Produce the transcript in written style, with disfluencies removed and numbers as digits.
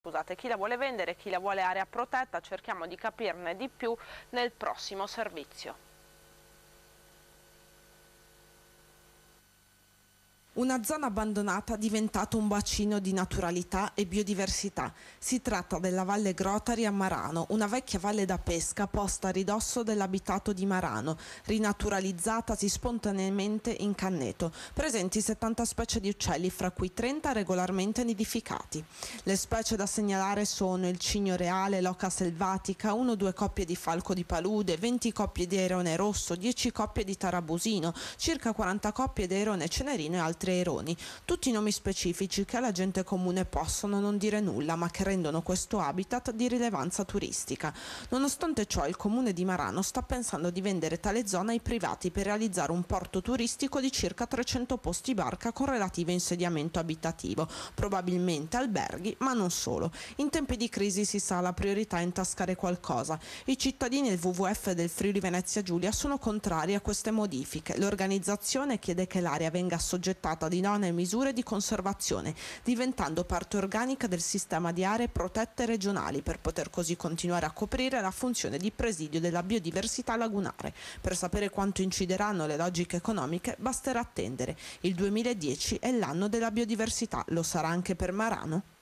Scusate, chi la vuole vendere, chi la vuole area protetta, cerchiamo di capirne di più nel prossimo servizio. Una zona abbandonata diventata un bacino di naturalità e biodiversità. Si tratta della Valle Grotari a Marano, una vecchia valle da pesca posta a ridosso dell'abitato di Marano, rinaturalizzatasi spontaneamente in Canneto. Presenti 70 specie di uccelli, fra cui 30 regolarmente nidificati. Le specie da segnalare sono il cigno reale, l'oca selvatica, 1-2 coppie di falco di palude, 20 coppie di airone rosso, 10 coppie di tarabusino, circa 40 coppie di airone cenerino e altri aironi, tutti nomi specifici che alla gente comune possono non dire nulla, ma che rendono questo habitat di rilevanza turistica. Nonostante ciò, il comune di Marano sta pensando di vendere tale zona ai privati per realizzare un porto turistico di circa 300 posti barca con relativo insediamento abitativo, probabilmente alberghi, ma non solo. In tempi di crisi si sa, la priorità è intascare qualcosa. I cittadini e il WWF del Friuli Venezia Giulia sono contrari a queste modifiche. L'organizzazione chiede che l'area venga assoggettata di norme e misure di conservazione, diventando parte organica del sistema di aree protette regionali, per poter così continuare a coprire la funzione di presidio della biodiversità lagunare. Per sapere quanto incideranno le logiche economiche basterà attendere. Il 2010 è l'anno della biodiversità, lo sarà anche per Marano?